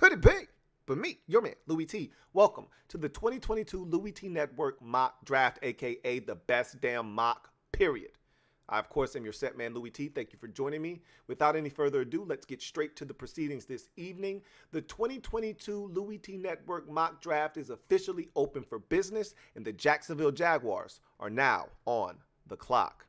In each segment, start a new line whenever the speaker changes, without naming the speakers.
could it be? But me, your man, Louie T. Welcome to the 2022 Louie T Network Mock Draft, a.k.a. the best damn mock, period. I, of course, am your set man, Louie T. Thank you for joining me. Without any further ado, let's get straight to the proceedings this evening. The 2022 Louie T Network Mock Draft is officially open for business, and the Jacksonville Jaguars are now on the clock.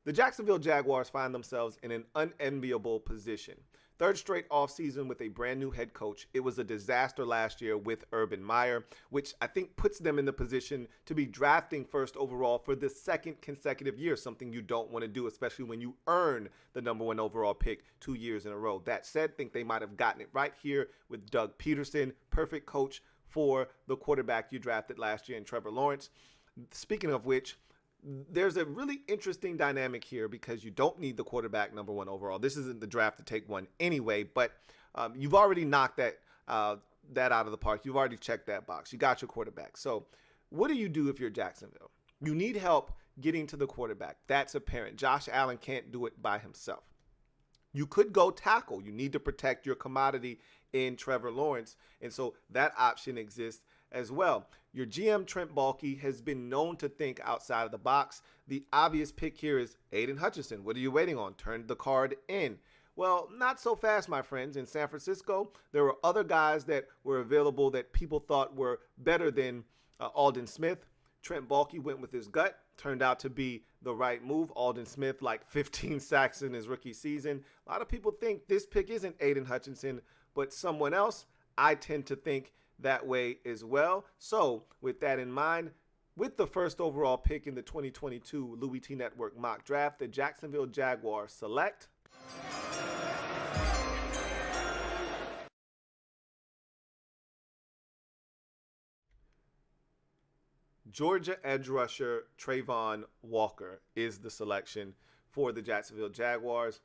The Jacksonville Jaguars find themselves in an unenviable position. Third straight offseason with a brand new head coach. It was a disaster last year with Urban Meyer, which I think puts them in the position to be drafting first overall for the second consecutive year, something you don't want to do, especially when you earn the number one overall pick 2 years in a row. That said, I think they might have gotten it right here with Doug Peterson, perfect coach for the quarterback you drafted last year in Trevor Lawrence. Speaking of which, there's a really interesting dynamic here because you don't need the quarterback number one overall. This isn't the draft to take one anyway, but you've already knocked that out of the park. You've already checked that box. You got your quarterback. So what do you do if you're Jacksonville? You need help getting to the quarterback. That's apparent. Josh Allen can't do it by himself. You could go tackle. You need to protect your commodity in Trevor Lawrence, and so that option exists as well. Your GM, Trent Baalke, has been known to think outside of the box. The obvious pick here is Aidan Hutchinson. What are you waiting on? Turn the card in. Well, not so fast, my friends. In San Francisco, there were other guys that were available that people thought were better than Aldon Smith. Trent Baalke went with his gut. Turned out to be the right move. Aldon Smith, like 15 sacks in his rookie season. A lot of people think this pick isn't Aidan Hutchinson, but someone else. I tend to think that way as well. So with that in mind, with the first overall pick in the 2022 Louie T Network Mock Draft, the Jacksonville Jaguars select Georgia edge rusher Travon Walker is the selection for the Jacksonville Jaguars.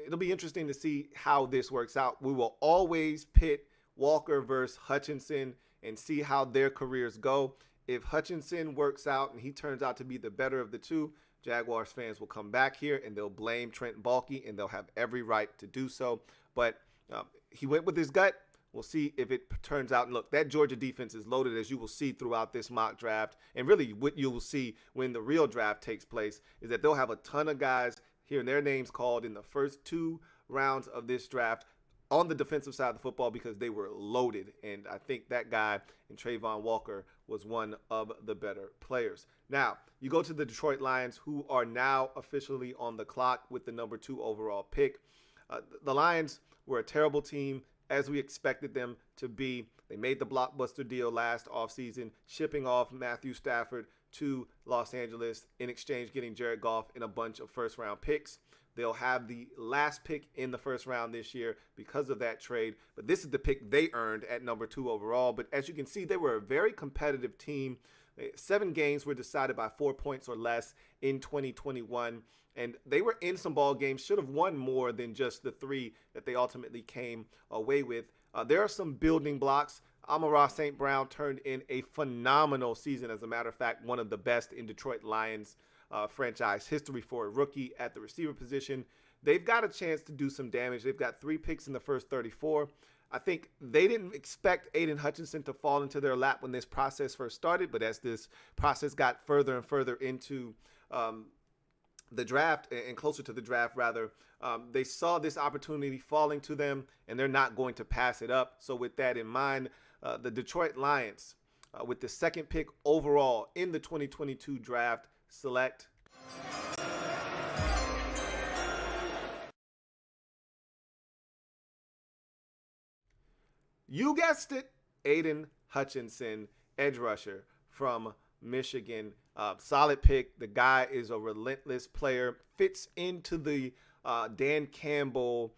It'll be interesting to see how this works out. We will always pit Walker versus Hutchinson and see how their careers go. If Hutchinson works out and he turns out to be the better of the two, Jaguars fans will come back here and they'll blame Trent Baalke, and they'll have every right to do so. But he went with his gut. We'll see if it turns out. And look, that Georgia defense is loaded, as you will see throughout this mock draft. And really what you will see when the real draft takes place is that they'll have a ton of guys hearing their names called in the first 2 rounds of this draft on the defensive side of the football because they were loaded. And I think that guy in Travon Walker was one of the better players. Now, you go to the Detroit Lions, who are now officially on the clock with the number 2 overall pick. The Lions were a terrible team, as we expected them to be. They made the blockbuster deal last offseason, shipping off Matthew Stafford to Los Angeles, in exchange getting Jared Goff and a bunch of first-round picks. They'll have the last pick in the first round this year because of that trade. But this is the pick they earned at number 2 overall. But as you can see, they were a very competitive team. 7 games were decided by 4 points or less in 2021. And they were in some ball games, should have won more than just the 3 that they ultimately came away with. There are some building blocks. Amon-Ra St. Brown turned in a phenomenal season. As a matter of fact, one of the best in Detroit Lions franchise history for a rookie at the receiver position. They've got a chance to do some damage. They've got 3 picks in the first 34. I think they didn't expect Aidan Hutchinson to fall into their lap when this process first started, but as this process got further and further into the draft and closer to the draft rather, they saw this opportunity falling to them, and they're not going to pass it up. So with that in mind, the Detroit Lions, with the 2nd pick overall in the 2022 draft, select you guessed it, Aidan Hutchinson, edge rusher from Michigan. Solid pick. The guy is a relentless player, fits into the Dan Campbell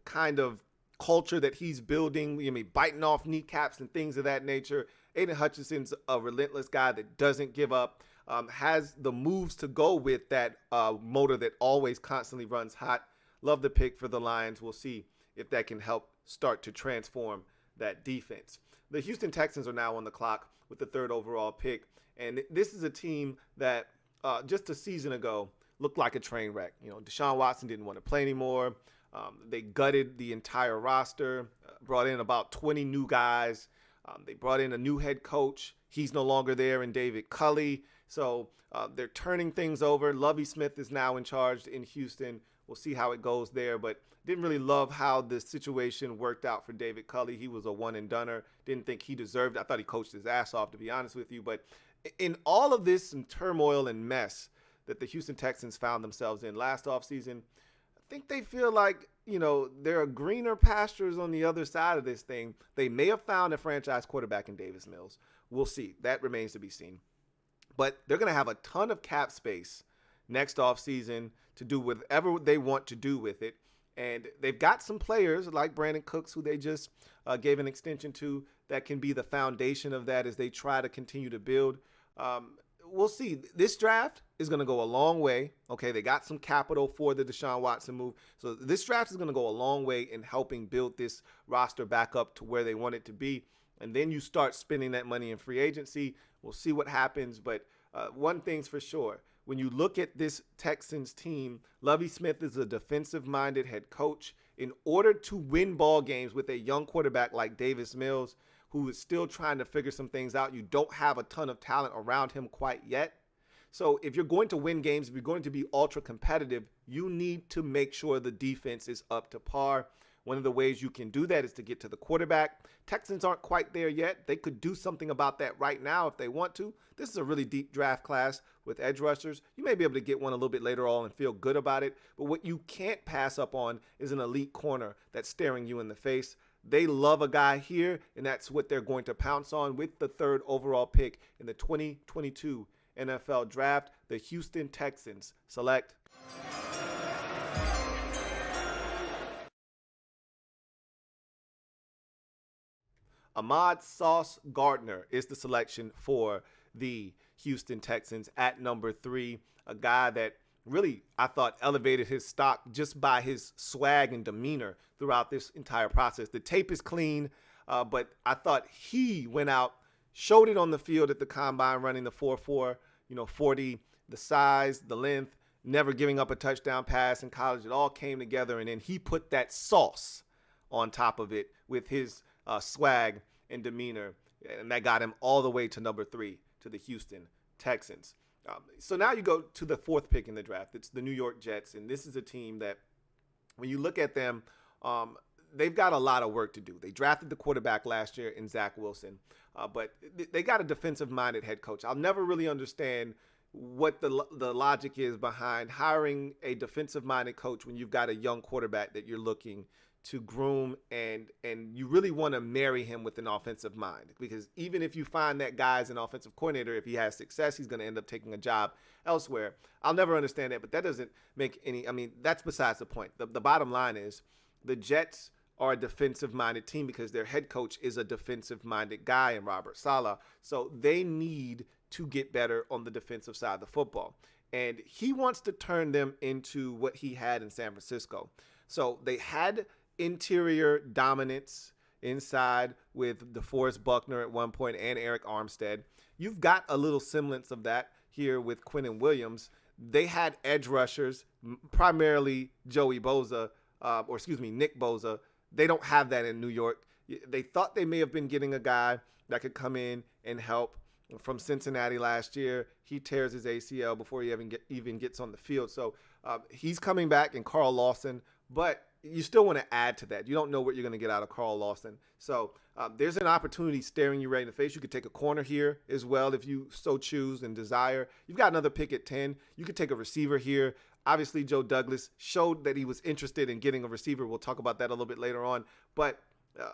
kind of culture that he's building. Biting off kneecaps and things of that nature. Aidan Hutchinson's a relentless guy that doesn't give up. Has the moves to go with that motor that always constantly runs hot. Love the pick for the Lions. We'll see if that can help start to transform that defense. The Houston Texans are now on the clock with the 3rd overall pick. And this is a team that just a season ago looked like a train wreck. Deshaun Watson didn't want to play anymore. They gutted the entire roster, brought in about 20 new guys. They brought in a new head coach. He's no longer there in David Culley. So they're turning things over. Lovie Smith is now in charge in Houston. We'll see how it goes there, but didn't really love how the situation worked out for David Culley. He was a one-and-doner. Didn't think he deserved it. I thought he coached his ass off, to be honest with you. But in all of this and turmoil and mess that the Houston Texans found themselves in last offseason, I think they feel like, there are greener pastures on the other side of this thing. They may have found a franchise quarterback in Davis Mills. We'll see. That remains to be seen. But they're going to have a ton of cap space next offseason to do whatever they want to do with it. And they've got some players like Brandon Cooks, who they just gave an extension to, that can be the foundation of that as they try to continue to build. We'll see. This draft is going to go a long way. Okay, they got some capital for the Deshaun Watson move. So this draft is going to go a long way in helping build this roster back up to where they want it to be. And then you start spending that money in free agency. We'll see what happens. But one thing's for sure. When you look at this Texans team, Lovie Smith is a defensive-minded head coach. In order to win ball games with a young quarterback like Davis Mills, who is still trying to figure some things out, you don't have a ton of talent around him quite yet. So if you're going to win games, if you're going to be ultra competitive, you need to make sure the defense is up to par. One of the ways you can do that is to get to the quarterback. Texans aren't quite there yet. They could do something about that right now if they want to. This is a really deep draft class with edge rushers. You may be able to get one a little bit later on and feel good about it. But what you can't pass up on is an elite corner that's staring you in the face. They love a guy here, and that's what they're going to pounce on with the 3rd overall pick in the 2022 NFL Draft. The Houston Texans select Ahmad Sauce Gardner is the selection for the Houston Texans at number 3, a guy that really, I thought, elevated his stock just by his swag and demeanor throughout this entire process. The tape is clean, but I thought he went out, showed it on the field at the combine, running the 4.4, 40, the size, the length, never giving up a touchdown pass in college. It all came together, and then he put that sauce on top of it with his swag and demeanor, and that got him all the way to number 3, to the Houston Texans. So now you go to the 4th pick in the draft. It's the New York Jets, and this is a team that, when you look at them, they've got a lot of work to do. They drafted the quarterback last year in Zach Wilson, but they got a defensive-minded head coach. I'll never really understand what the logic is behind hiring a defensive-minded coach when you've got a young quarterback that you're looking to groom, and you really want to marry him with an offensive mind, because even if you find that guy as an offensive coordinator, if he has success, he's going to end up taking a job elsewhere. I'll never understand that, but that doesn't make that's besides the point. The bottom line is the Jets are a defensive-minded team because their head coach is a defensive-minded guy in Robert Saleh. So they need to get better on the defensive side of the football. And he wants to turn them into what he had in San Francisco. So they had interior dominance inside with DeForest Buckner at one point and Eric Armstead. You've got a little semblance of that here with Quinnen Williams. They had edge rushers, primarily Nick Bosa. They don't have that in New York. They thought they may have been getting a guy that could come in and help from Cincinnati last year. He tears his ACL before he even gets on the field. So he's coming back in Carl Lawson, but you still want to add to that. You don't know what you're going to get out of Carl Lawson. So there's an opportunity staring you right in the face. You could take a corner here as well if you so choose and desire. You've got another pick at 10. You could take a receiver here. Obviously, Joe Douglas showed that he was interested in getting a receiver. We'll talk about that a little bit later on. But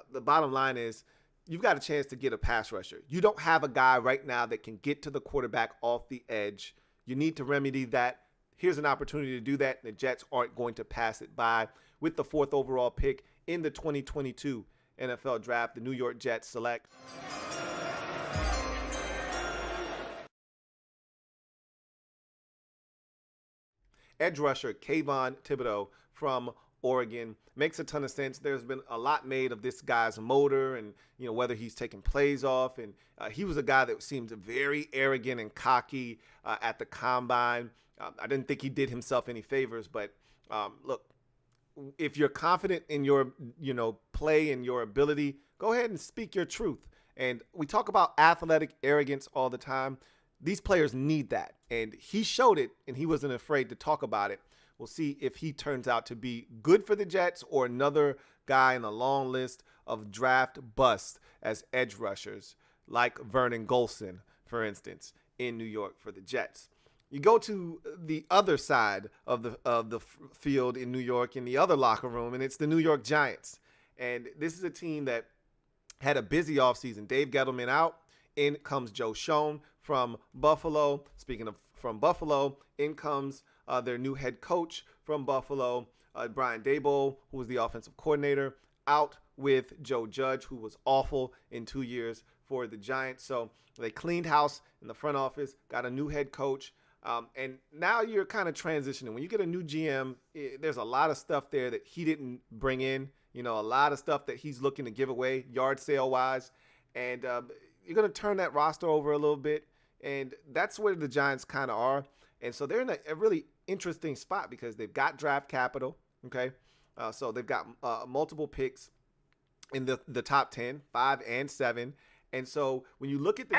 the bottom line is you've got a chance to get a pass rusher. You don't have a guy right now that can get to the quarterback off the edge. You need to remedy that. Here's an opportunity to do that, and the Jets aren't going to pass it by. With the 4th overall pick in the 2022 NFL Draft, the New York Jets select edge rusher Kayvon Thibodeaux from Oregon. Makes a ton of sense. There's been a lot made of this guy's motor and, whether he's taking plays off. And he was a guy that seemed very arrogant and cocky at the combine. I didn't think he did himself any favors, but look, if you're confident in your, play and your ability, go ahead and speak your truth. And we talk about athletic arrogance all the time. These players need that. And he showed it, and he wasn't afraid to talk about it. We'll see if he turns out to be good for the Jets or another guy in a long list of draft busts as edge rushers, like Vernon Golson, for instance, in New York for the Jets. You go to the other side of the field in New York, in the other locker room, and it's the New York Giants. And this is a team that had a busy offseason. Dave Gettleman out. In comes Joe Schoen from Buffalo. Speaking of from Buffalo, in comes their new head coach from Buffalo, Brian Daboll, who was the offensive coordinator, out with Joe Judge, who was awful in 2 years for the Giants. So they cleaned house in the front office, got a new head coach. And now you're kind of transitioning. When you get a new GM, there's a lot of stuff there that he didn't bring in, a lot of stuff that he's looking to give away yard sale wise. And you're going to turn that roster over a little bit. And that's where the Giants kind of are. And so they're in a really interesting spot because they've got draft capital. Okay. So they've got multiple picks in the top 10, 5 and 7. And so when you look at the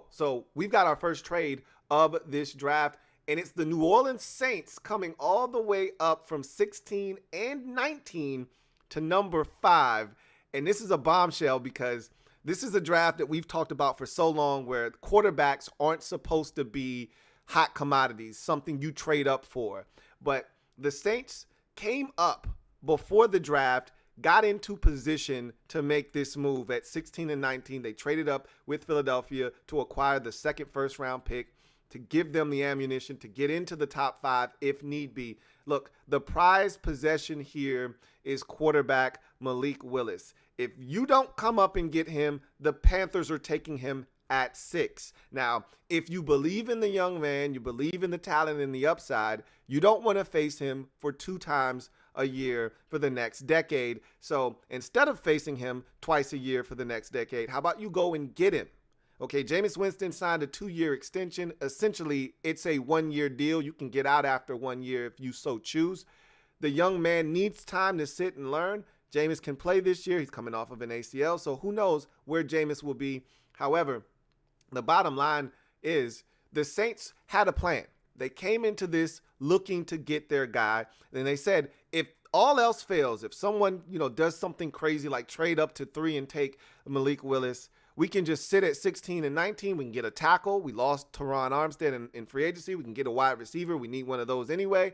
so we've got our first trade of this draft, and it's the New Orleans Saints coming all the way up from 16 and 19 to number 5. And this is a bombshell because this is a draft that we've talked about for so long where quarterbacks aren't supposed to be hot commodities, something you trade up for. But the Saints came up before the draft, got into position to make this move at 16 and 19. They traded up with Philadelphia to acquire the second first-round pick to give them the ammunition to get into the top 5 if need be. Look, the prized possession here is quarterback Malik Willis. If you don't come up and get him, the Panthers are taking him at 6. Now, if you believe in the young man, you believe in the talent and the upside, you don't want to face him for 2 times a year for the next decade. So instead of facing him twice a year for the next decade, how about you go and get him? Okay, Jameis Winston signed a 2-year extension. Essentially, it's a 1-year deal. You can get out after 1 year if you so choose. The young man needs time to sit and learn. Jameis can play this year. He's coming off of an ACL, so who knows where Jameis will be. However, the bottom line is the Saints had a plan. They came into this looking to get their guy. And they said, if all else fails, if someone, does something crazy like trade up to 3 and take Malik Willis, we can just sit at 16 and 19. We can get a tackle. We lost Teron Armstead in free agency. We can get a wide receiver. We need one of those anyway.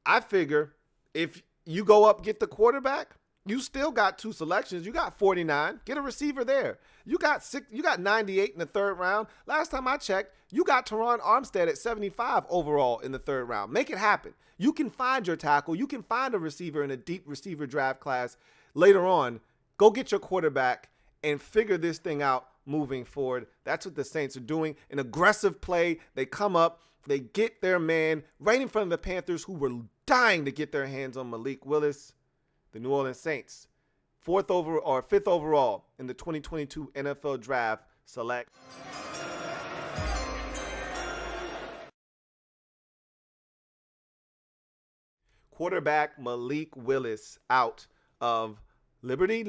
I figure if you go up, get the quarterback, you still got 2 selections. You got 49. Get a receiver there. You got 98 in the 3rd round. Last time I checked, you got Teron Armstead at 75 overall in the 3rd round. Make it happen. You can find your tackle. You can find a receiver in a deep receiver draft class later on. Go get your quarterback and figure this thing out moving forward. That's what the Saints are doing. An aggressive play. They come up. They get their man right in front of the Panthers, who were dying to get their hands on Malik Willis. The New Orleans Saints, 5th overall in the 2022 NFL Draft, select quarterback Malik Willis out of Liberty.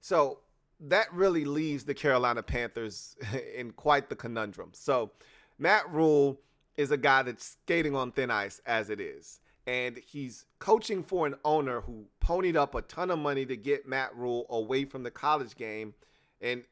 So that really leaves the Carolina Panthers in quite the conundrum. So Matt Rule is a guy that's skating on thin ice as it is. And he's coaching for an owner who ponied up a ton of money to get Matt Rule away from the college game and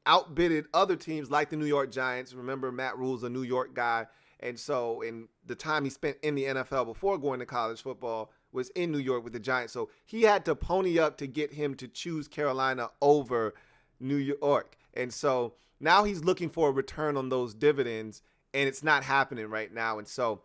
outbidded other teams like the New York Giants. Remember, Matt Rule's a New York guy. And so in the time he spent in the NFL before going to college football was in New York with the Giants. So he had to pony up to get him to choose Carolina over New York. And so now he's looking for a return on those dividends, and it's not happening right now. And so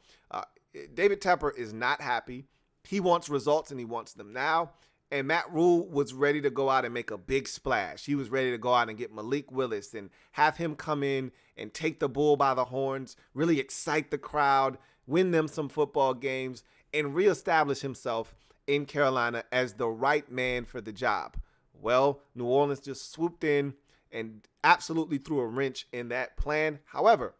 David Tepper is not happy. He wants results, and he wants them now. And Matt Rule was ready to go out and make a big splash. He was ready to go out and get Malik Willis and have him come in and take the bull by the horns, really excite the crowd, win them some football games, and reestablish himself in Carolina as the right man for the job. Well, New Orleans just swooped in and absolutely threw a wrench in that plan. However,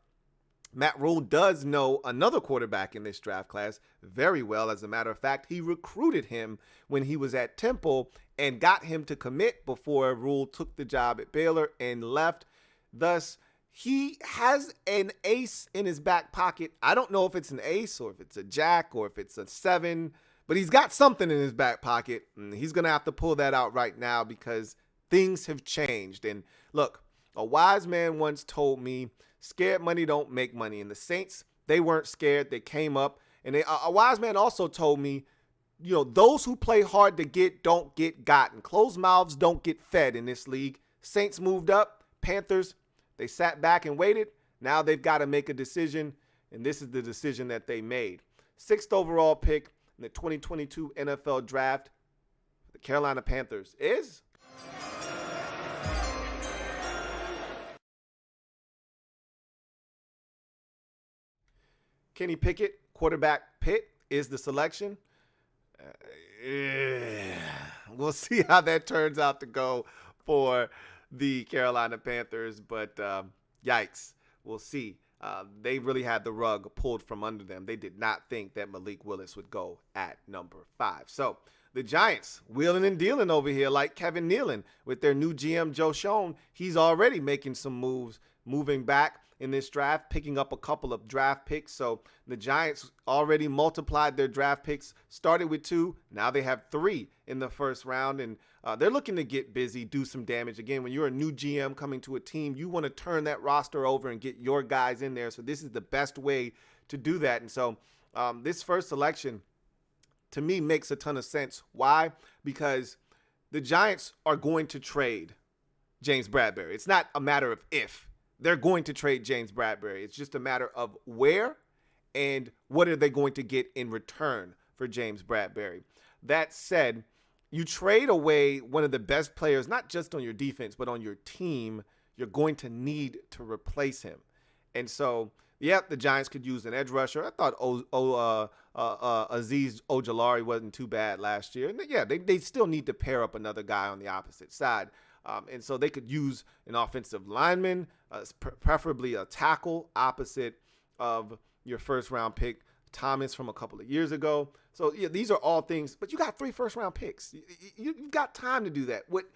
Matt Rule does know another quarterback in this draft class very well. As a matter of fact, he recruited him when he was at Temple and got him to commit before Rule took the job at Baylor and left. Thus, he has an ace in his back pocket. I don't know if it's an ace or if it's a jack or if it's a 7, but he's got something in his back pocket. And he's going to have to pull that out right now because things have changed. And look, a wise man once told me, scared money don't make money. And the Saints, they weren't scared. They came up. And a wise man also told me, those who play hard to get don't get gotten. Closed mouths don't get fed in this league. Saints moved up. Panthers, they sat back and waited. Now they've got to make a decision, and this is the decision that they made. 6th overall pick in the 2022 NFL Draft, the Carolina Panthers is Kenny Pickett. Quarterback Pitt is the selection. We'll see how that turns out to go for the Carolina Panthers, but yikes, we'll see. They really had the rug pulled from under them. They did not think that Malik Willis would go at number 5. So the Giants wheeling and dealing over here like Kevin Nealon with their new GM, Joe Schoen. He's already making some moves, moving back in this draft, picking up a couple of draft picks. So the Giants already multiplied their draft picks, started with 2. Now they have 3 in the first round, and they're looking to get busy, do some damage. Again, when you're a new GM coming to a team, you want to turn that roster over and get your guys in there. So this is the best way to do that. And so this first selection, to me, makes a ton of sense. Why? Because the Giants are going to trade James Bradberry. It's not a matter of if. They're going to trade James Bradberry. It's just a matter of where and what are they going to get in return for James Bradberry. That said, you trade away one of the best players, not just on your defense, but on your team. You're going to need to replace him. And so, the Giants could use an edge rusher. I thought Azeez Ojulari wasn't too bad last year. And they still need to pair up another guy on the opposite side. And so they could use an offensive lineman, preferably a tackle opposite of your first-round pick, Thomas, from a couple of years ago. So, these are all things. But you got 3 first-round picks. You've got time to do that. What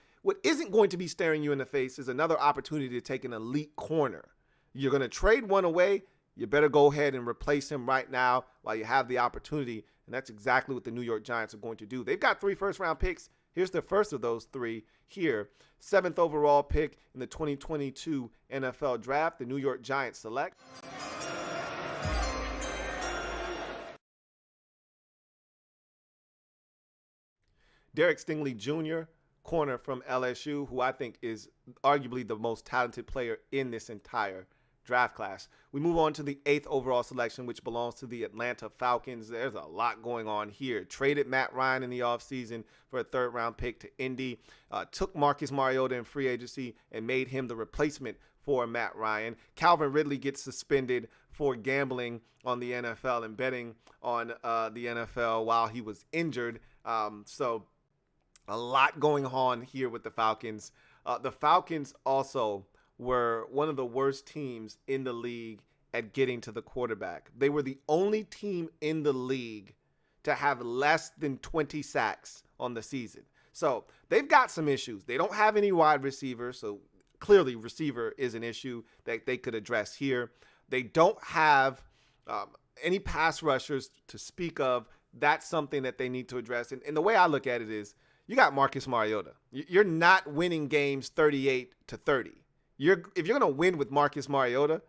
isn't going to be staring you in the face is another opportunity to take an elite corner. You're going to trade one away. You better go ahead and replace him right now while you have the opportunity. And that's exactly what the New York Giants are going to do. They've got 3 first-round picks. Here's the first of those 3 here. 7th overall pick in the 2022 NFL Draft. The New York Giants select Derek Stingley Jr., corner from LSU, who I think is arguably the most talented player in this entire draft class. We move on to the 8th overall selection, which belongs to the Atlanta Falcons. There's a lot going on here. Traded Matt Ryan in the offseason for a 3rd-round pick to Indy. Took Marcus Mariota in free agency and made him the replacement for Matt Ryan. Calvin Ridley gets suspended for gambling on the NFL and betting on the NFL while he was injured. So a lot going on here with the Falcons. The Falcons also were one of the worst teams in the league at getting to the quarterback. They were the only team in the league to have less than 20 sacks on the season. So they've got some issues. They don't have any wide receivers, so clearly receiver is an issue that they could address here. They don't have any pass rushers to speak of. That's something that they need to address. And the way I look at it is, you got Marcus Mariota. You're not winning games 38-30. If you're going to win with Marcus Mariota,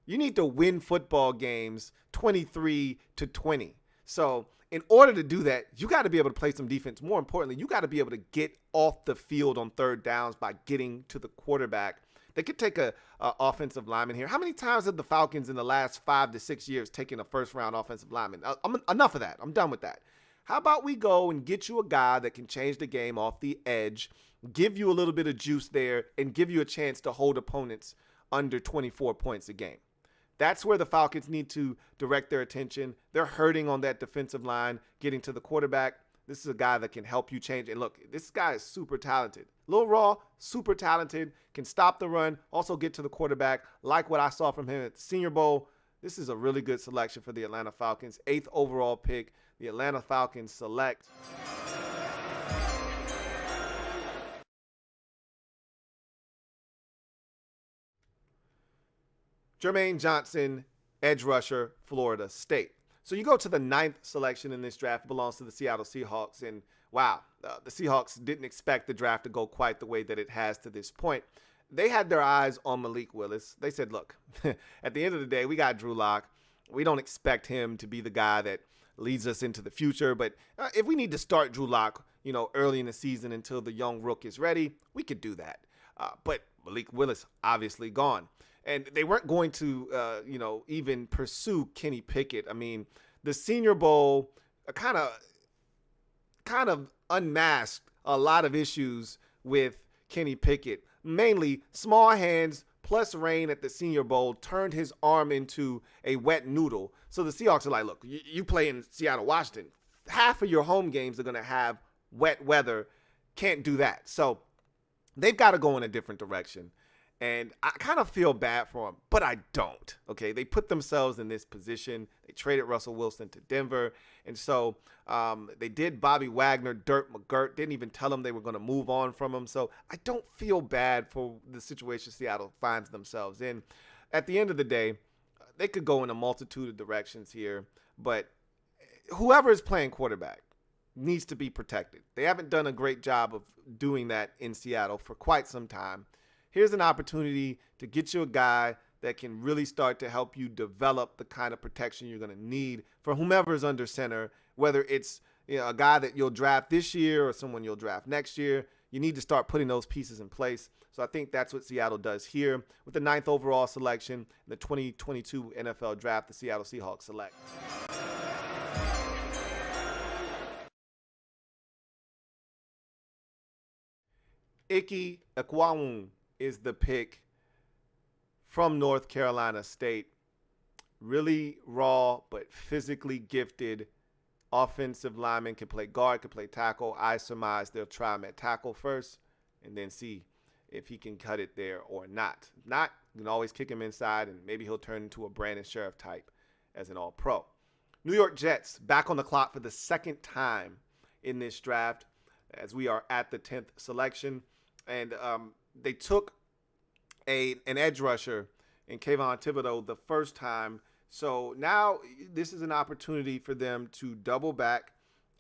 you need to win football games 23-20. So in order to do that, you got to be able to play some defense. More importantly, you got to be able to get off the field on 3rd downs by getting to the quarterback. They could take a offensive lineman here. How many times have the Falcons in the last 5 to 6 years taken a first-round offensive lineman? Enough of that. I'm done with that. How about we go and get you a guy that can change the game off the edge, give you a little bit of juice there, and give you a chance to hold opponents under 24 points a game? That's where the Falcons need to direct their attention. They're hurting on that defensive line, getting to the quarterback. This is a guy that can help you change. And look, this guy is super talented. A little raw, super talented, can stop the run, also get to the quarterback. Like what I saw from him at the Senior Bowl. This is a really good selection for the Atlanta Falcons. 8th overall pick. The Atlanta Falcons select Jermaine Johnson, edge rusher, Florida State. So you go to the 9th selection in this draft. It belongs to the Seattle Seahawks. And wow, the Seahawks didn't expect the draft to go quite the way that it has to this point. They had their eyes on Malik Willis. They said, look, at the end of the day, we got Drew Lock. We don't expect him to be the guy that leads us into the future. But if we need to start Drew Lock, early in the season until the young rook is ready, we could do that. But Malik Willis obviously gone. And they weren't going to, even pursue Kenny Pickett. I mean, the Senior Bowl kind of unmasked a lot of issues with Kenny Pickett. Mainly small hands plus rain at the Senior Bowl turned his arm into a wet noodle. So the Seahawks are like, look, you play in Seattle, Washington. Half of your home games are going to have wet weather. Can't do that. So they've got to go in a different direction. And I kind of feel bad for them, but I don't. Okay, they put themselves in this position. They traded Russell Wilson to Denver. And so they did Bobby Wagner, Dirt McGirt, didn't even tell them they were going to move on from him. So I don't feel bad for the situation Seattle finds themselves in. At the end of the day, they could go in a multitude of directions here, but whoever is playing quarterback needs to be protected. They haven't done a great job of doing that in Seattle for quite some time. Here's an opportunity to get you a guy that can really start to help you develop the kind of protection you're going to need for whomever is under center, whether it's a guy that you'll draft this year or someone you'll draft next year. You need to start putting those pieces in place. So I think that's what Seattle does here. With the 9th overall selection in the 2022 NFL Draft, the Seattle Seahawks select Ickey Ekwonu is the pick from North Carolina State. Really raw, but physically gifted offensive lineman. Can play guard, can play tackle. I surmise they'll try him at tackle first and then see if he can cut it there or not. If not, you can always kick him inside and maybe he'll turn into a Brandon Sheriff type as an all-pro. New York Jets back on the clock for the second time in this draft as we are at the 10th selection. And they took an edge rusher in Kayvon Thibodeaux the first time. So now this is an opportunity for them to double back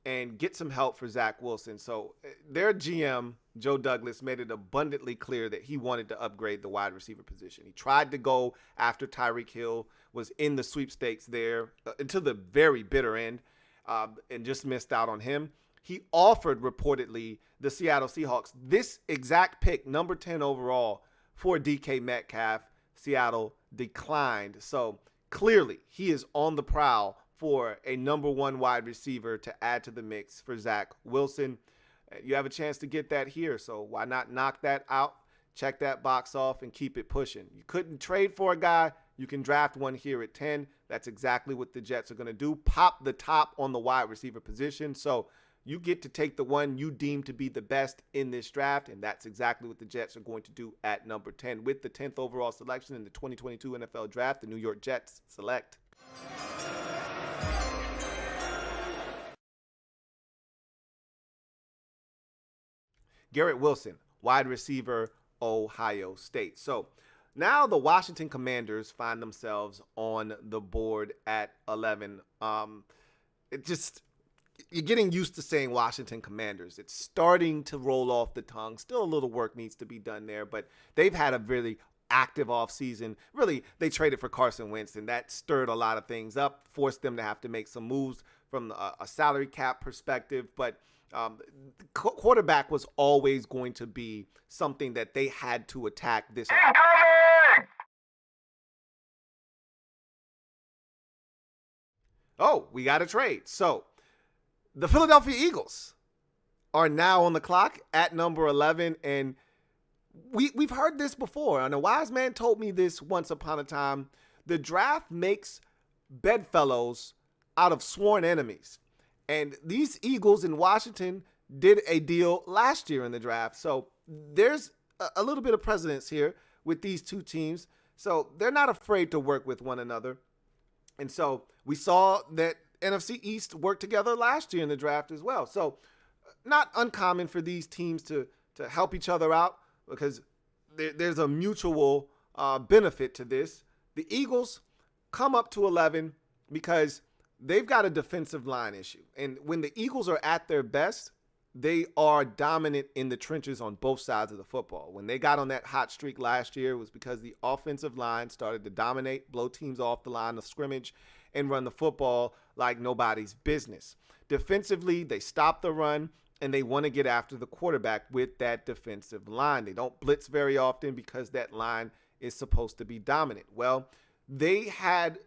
and get some help for Zach Wilson. So their GM, Joe Douglas, made it abundantly clear that he wanted to upgrade the wide receiver position. He tried to go after Tyreek Hill, was in the sweepstakes there until the very bitter end, and just missed out on him. He offered, reportedly, the Seattle Seahawks this exact pick, number 10 overall, for DK Metcalf. Seattle declined. So clearly, he is on the prowl for a number 1 wide receiver to add to the mix for Zach Wilson. You have a chance to get that here, so why not knock that out, check that box off, and keep it pushing. You couldn't trade for a guy. You can draft one here at 10. That's exactly what the Jets are going to do. Pop the top on the wide receiver position. So you get to take the one you deem to be the best in this draft, and that's exactly what the Jets are going to do at number 10. With the 10th overall selection in the 2022 NFL Draft, the New York Jets select Garrett Wilson, wide receiver, Ohio State. So now the Washington Commanders find themselves on the board at 11. You're getting used to saying Washington Commanders. It's starting to roll off the tongue. Still a little work needs to be done there, but they've had a really active offseason. Really, they traded for Carson Wentz, and that stirred a lot of things up, forced them to have to make some moves from a salary cap perspective. But quarterback was always going to be something that they had to attack this. Oh, we got a trade. So the Philadelphia Eagles are now on the clock at number 11, and we've heard this before, and a wise man told me this once upon a time. The draft makes bedfellows out of sworn enemies, And these Eagles in Washington did a deal last year in the draft. So there's a little bit of precedence here with these two teams. So they're not afraid to work with one another. And so we saw that NFC East worked together last year in the draft as well. So not uncommon for these teams to help each other out because there's a mutual benefit to this. The Eagles come up to 11 because they've got a defensive line issue. And when the Eagles are at their best, they are dominant in the trenches on both sides of the football. When they got on that hot streak last year, it was because the offensive line started to dominate, blow teams off the line of scrimmage, and run the football like nobody's business. Defensively, they stop the run, and they want to get after the quarterback with that defensive line. They don't blitz very often because that line is supposed to be dominant. Well, they had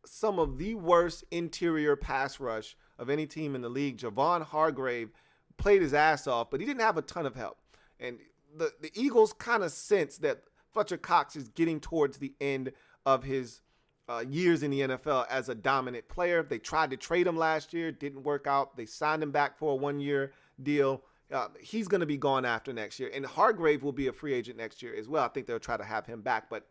some of the worst interior pass rush of any team in the league. Javon Hargrave played his ass off, but he didn't have a ton of help. And the Eagles kind of sense that Fletcher Cox is getting towards the end of his years in the NFL as a dominant player. They tried to trade him last year, didn't work out. They signed him back for a one-year deal. He's going to be gone after next year. And Hargrave will be a free agent next year as well. I think they'll try to have him back. But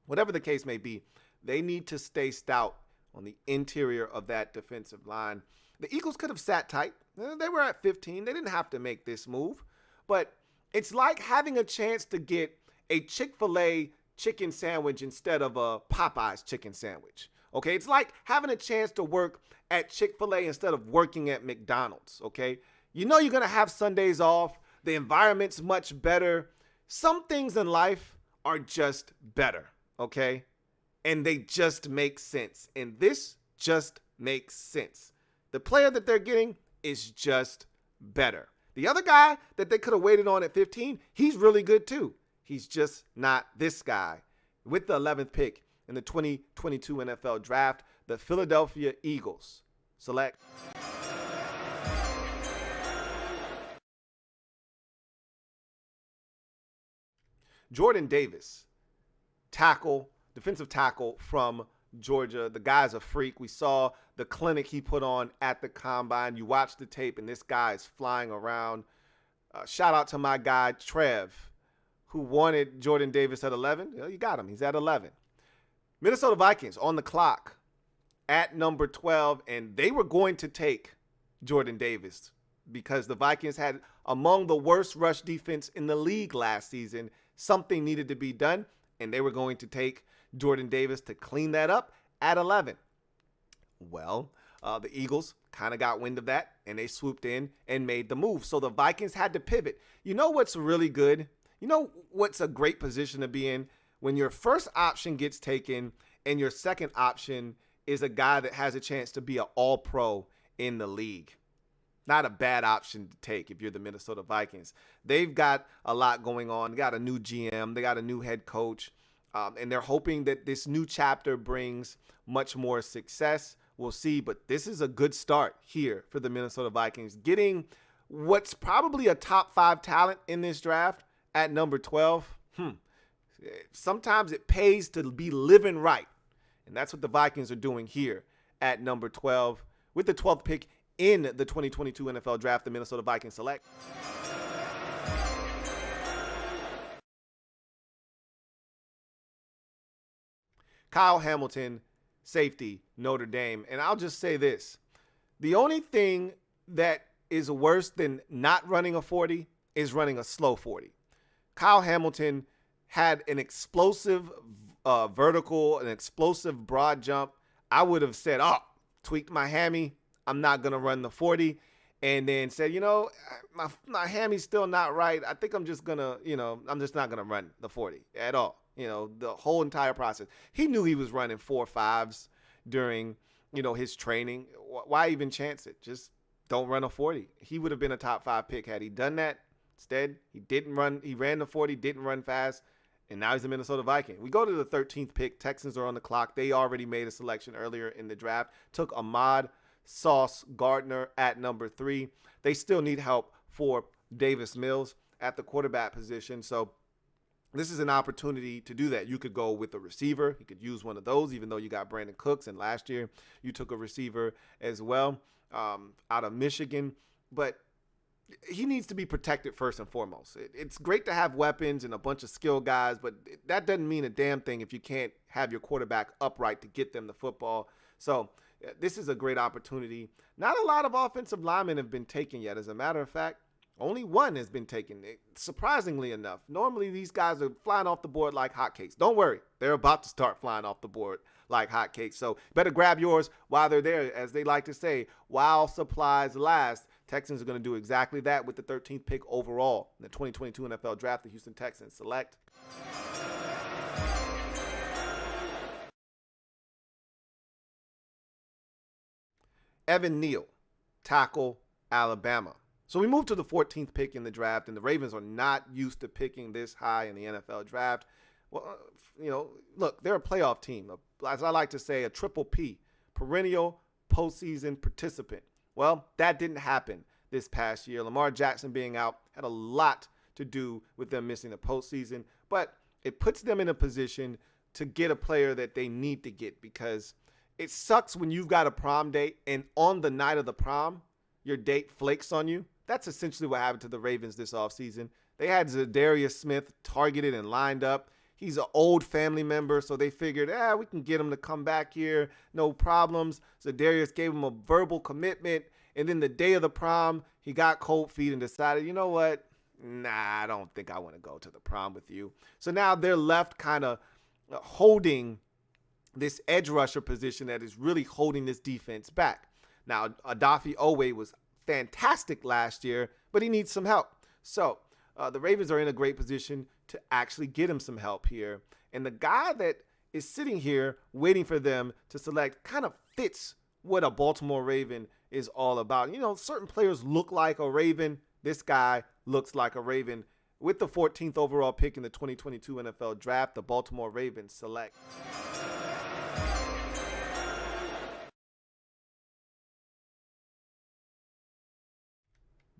whatever the case may be, they need to stay stout on the interior of that defensive line. The Eagles could have sat tight. They were at 15. They didn't have to make this move. But it's like having a chance to get a Chick-fil-A chicken sandwich instead of a Popeye's chicken sandwich. Okay, it's like having a chance to work at Chick-fil-A instead of working at McDonald's. Okay, you know you're going to have Sundays off. The environment's much better. Some things in life are just better. Okay, and they just make sense. And this just makes sense. The player that they're getting is just better. The other guy that they could have waited on at 15, he's really good too. He's just not this guy. With the 11th pick in the 2022 NFL Draft, the Philadelphia Eagles select Jordan Davis, defensive tackle from Georgia. The guy's a freak. We saw the clinic he put on at the combine. You watch the tape, and this guy is flying around. Shout out to my guy, Trev, who wanted Jordan Davis at 11. Well, you got him. He's at 11. Minnesota Vikings on the clock at number 12, and they were going to take Jordan Davis because the Vikings had among the worst rush defense in the league last season. Something needed to be done, and they were going to take Jordan Davis to clean that up at 11. Well, the Eagles kind of got wind of that, and they swooped in and made the move. So the Vikings had to pivot. You know what's really good? You know what's a great position to be in? When your first option gets taken and your second option is a guy that has a chance to be an all-pro in the league. Not a bad option to take if you're the Minnesota Vikings. They've got a lot going on. They got a new GM. They got a new head coach. And they're hoping that this new chapter brings much more success. We'll see. But this is a good start here for the Minnesota Vikings. Getting what's probably a top 5 talent in this draft at number 12. Sometimes it pays to be living right. And that's what the Vikings are doing here at number 12. With the 12th pick in the 2022 NFL Draft, the Minnesota Vikings select Kyle Hamilton, safety, Notre Dame. And I'll just say this. The only thing that is worse than not running a 40 is running a slow 40. Kyle Hamilton had an explosive vertical, an explosive broad jump. I would have said, tweaked my hammy. I'm not going to run the 40. And then said, my hammy's still not right. I think I'm just going to, I'm just not going to run the 40 at all. The whole entire process. He knew he was running 4.5s during, his training. Why even chance it? Just don't run a 40. He would have been a top 5 pick had he done that. Instead, he didn't run. He ran the 40, didn't run fast. And now he's a Minnesota Viking. We go to the 13th pick. Texans are on the clock. They already made a selection earlier in the draft. Took Ahmad Sauce Gardner at number 3. They still need help for Davis Mills at the quarterback position. So this is an opportunity to do that. You could go with a receiver. You could use one of those, even though you got Brandon Cooks. And last year you took a receiver as well out of Michigan. But he needs to be protected first and foremost. It's great to have weapons and a bunch of skilled guys, but that doesn't mean a damn thing if you can't have your quarterback upright to get them the football. So this is a great opportunity. Not a lot of offensive linemen have been taken yet. As a matter of fact, only one has been taken, surprisingly enough. Normally, these guys are flying off the board like hotcakes. Don't worry. They're about to start flying off the board like hotcakes. So better grab yours while they're there. As they like to say, while supplies last, Texans are going to do exactly that with the 13th pick overall in the 2022 NFL Draft. The Houston Texans select Evan Neal, tackle, Alabama. So we move to the 14th pick in the draft, and the Ravens are not used to picking this high in the NFL draft. Well, look, they're a playoff team. As I like to say, a triple P, perennial postseason participant. Well, that didn't happen this past year. Lamar Jackson being out had a lot to do with them missing the postseason, but it puts them in a position to get a player that they need to get, because it sucks when you've got a prom date and on the night of the prom, your date flakes on you. That's essentially what happened to the Ravens this offseason. They had Zadarius Smith targeted and lined up. He's an old family member, so they figured, we can get him to come back here, no problems. Zadarius gave him a verbal commitment, and then the day of the prom, he got cold feet and decided, you know what? Nah, I don't think I want to go to the prom with you. So now they're left kind of holding this edge rusher position that is really holding this defense back. Now, Odafe Oweh was fantastic last year, but he needs some help. So the Ravens are in a great position to actually get him some help here. And the guy that is sitting here waiting for them to select kind of fits what a Baltimore Raven is all about. Certain players look like a Raven. This guy looks like a Raven. With the 14th overall pick in the 2022 NFL Draft, the Baltimore Ravens select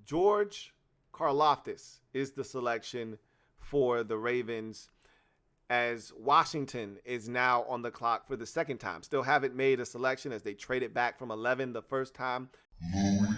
George Karlaftis is the selection for the Ravens, as Washington is now on the clock for the second time. Still haven't made a selection as they traded back from 11 the first time.
Louie